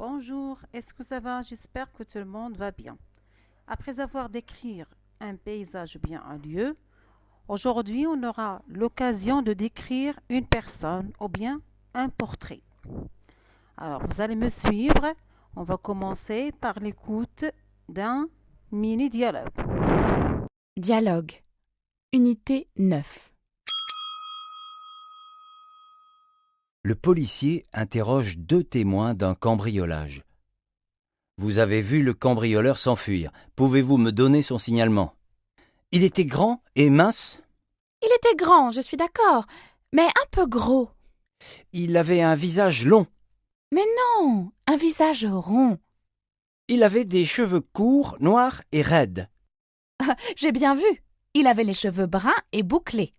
Bonjour, est-ce que ça va? J'espère que tout le monde va bien. Après avoir décrit un paysage ou bien un lieu, aujourd'hui on aura l'occasion de décrire une personne ou bien un portrait. Alors vous allez me suivre. On va commencer par l'écoute d'un mini-dialogue. Dialogue. Unité 9. Le policier interroge deux témoins d'un cambriolage. Vous avez vu le cambrioleur s'enfuir. Pouvez-vous me donner son signalement? Il était grand et mince. Il était grand, je suis d'accord, mais un peu gros. Il avait un visage long. Mais non, un visage rond. Il avait des cheveux courts, noirs et raides. J'ai bien vu. Il avait les cheveux bruns et bouclés.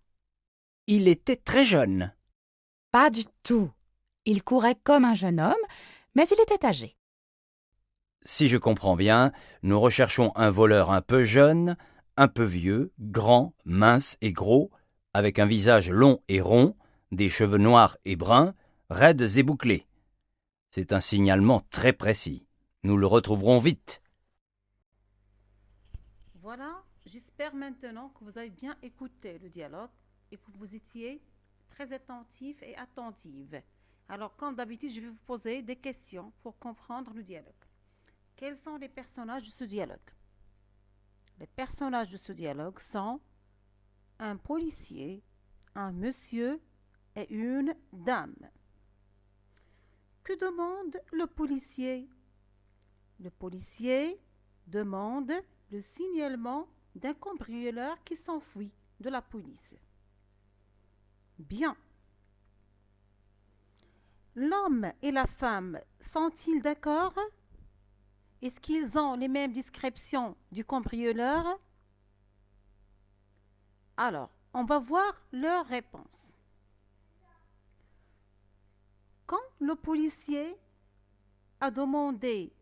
Il était très jeune. Pas du tout. Il courait comme un jeune homme, mais il était âgé. Si je comprends bien, nous recherchons un voleur un peu jeune, un peu vieux, grand, mince et gros, avec un visage long et rond, des cheveux noirs et bruns, raides et bouclés. C'est un signalement très précis. Nous le retrouverons vite. Voilà, j'espère maintenant que vous avez bien écouté le dialogue et que vous étiez très attentif et attentive. Alors, comme d'habitude, je vais vous poser des questions pour comprendre le dialogue. Quels sont les personnages de ce dialogue? Les personnages de ce dialogue sont un policier, un monsieur et une dame. Que demande le policier? Le policier demande le signalement d'un cambrioleur qui s'enfuit de la police. Bien. L'homme et la femme sont-ils d'accord? Est-ce qu'ils ont les mêmes descriptions du cambrioleur? Alors, on va voir leur réponse. Quand le policier a demandé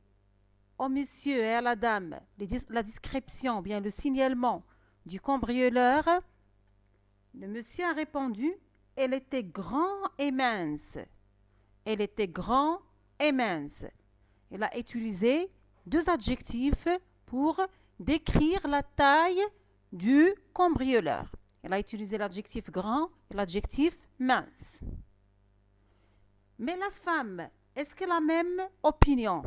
au monsieur et à la dame la description, bien le signalement du cambrioleur, le monsieur a répondu, elle était grand et mince. Elle était grand et mince. Il a utilisé deux adjectifs pour décrire la taille du cambrioleur. Elle a utilisé l'adjectif grand et l'adjectif mince. Mais la femme, est-ce qu'elle a la même opinion?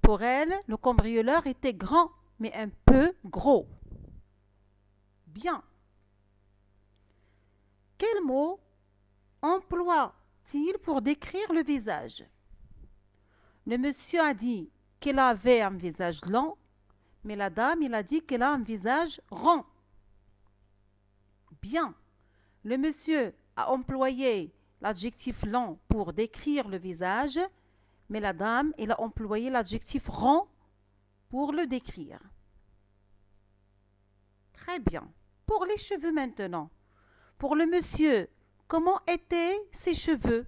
Pour elle, le cambrioleur était grand, mais un peu gros. Bien. Quel mot emploie-t-il pour décrire le visage? Le monsieur a dit qu'elle avait un visage long, mais la dame, il a dit qu'elle a un visage rond. Bien. Le monsieur a employé l'adjectif long pour décrire le visage, mais la dame, elle a employé l'adjectif rond pour le décrire. Très bien. Pour les cheveux maintenant. Pour le monsieur, comment étaient ses cheveux?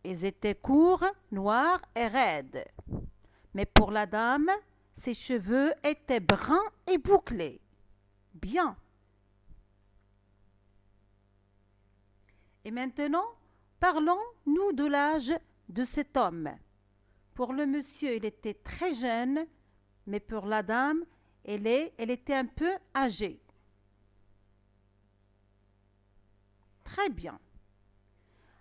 Ils étaient courts, noirs et raides. Mais pour la dame, ses cheveux étaient bruns et bouclés. Bien. Et maintenant, parlons-nous de l'âge de cet homme. Pour le monsieur, il était très jeune, mais pour la dame, elle était un peu âgée. Très bien.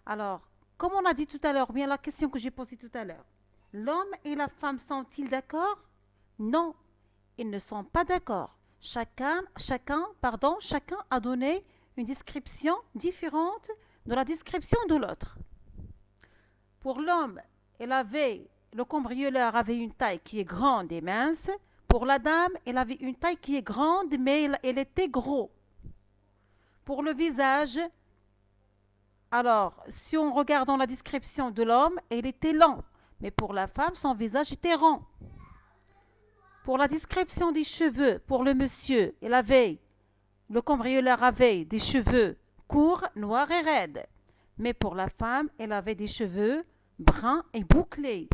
Alors, comme on a dit tout à l'heure, bien la question que j'ai posée tout à l'heure, l'homme et la femme sont-ils d'accord? Non, ils ne sont pas d'accord. Chacun a donné une description différente de la description de l'autre. Pour l'homme, le cambrioleur avait une taille qui est grande et mince. Pour la dame, elle avait une taille qui est grande, mais elle était gros. Pour le visage, alors, si on regarde dans la description de l'homme, il était lent. Mais pour la femme, son visage était rond. Pour la description des cheveux, pour le monsieur, le cambrioleur avait des cheveux courts, noirs et raides. Mais pour la femme, elle avait des cheveux bruns et bouclés.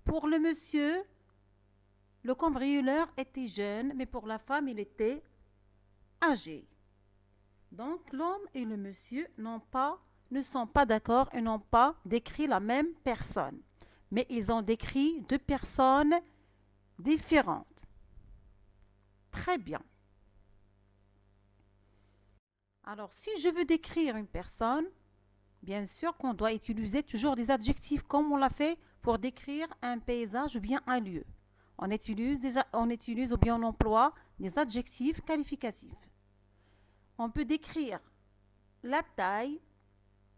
Pour le monsieur, le cambrioleur était jeune, mais pour la femme, il était âgé. Donc l'homme et le monsieur n'ont pas ne sont pas d'accord et n'ont pas décrit la même personne. Mais ils ont décrit deux personnes différentes. Très bien. Alors, si je veux décrire une personne, bien sûr qu'on doit utiliser toujours des adjectifs comme on l'a fait pour décrire un paysage ou bien un lieu. On utilise ou bien on emploie des adjectifs qualificatifs. On peut décrire la taille,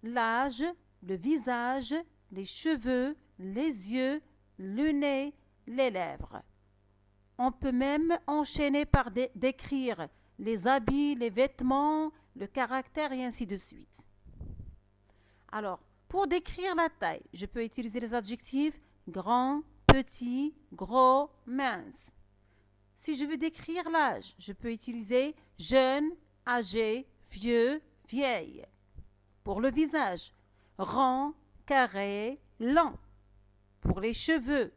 l'âge, le visage, les cheveux, les yeux, le nez, les lèvres. On peut même enchaîner par décrire les habits, les vêtements, le caractère et ainsi de suite. Alors, pour décrire la taille, je peux utiliser les adjectifs grand, petit, gros, mince. Si je veux décrire l'âge, je peux utiliser jeune, âgé, vieux, vieille. Pour le visage, rond, carré, long. Pour les cheveux,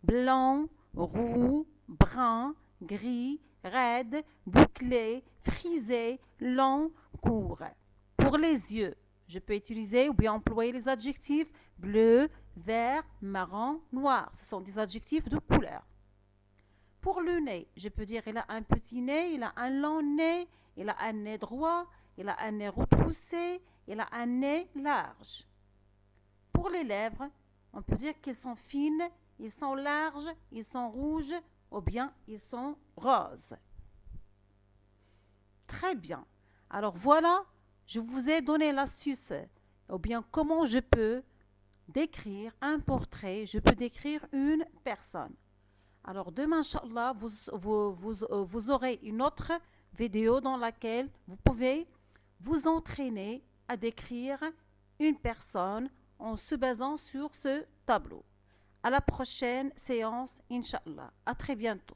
blanc, roux, brun, gris, raide, bouclé, frisé, long, court. Pour les yeux, je peux utiliser ou bien employer les adjectifs bleu, vert, marron, noir. Ce sont des adjectifs de couleur. Pour le nez, je peux dire il a un petit nez, il a un long nez, il a un nez droit, il a un nez retroussé, il a un nez large. Pour les lèvres, on peut dire qu'elles sont fines, ils sont larges, ils sont rouges ou bien ils sont roses. Très bien. Alors voilà, je vous ai donné l'astuce ou bien comment je peux décrire un portrait, je peux décrire une personne. Alors demain, Inch'Allah, vous aurez une autre vidéo dans laquelle vous pouvez vous entraîner à décrire une personne en se basant sur ce tableau. À la prochaine séance, Inch'Allah. À très bientôt.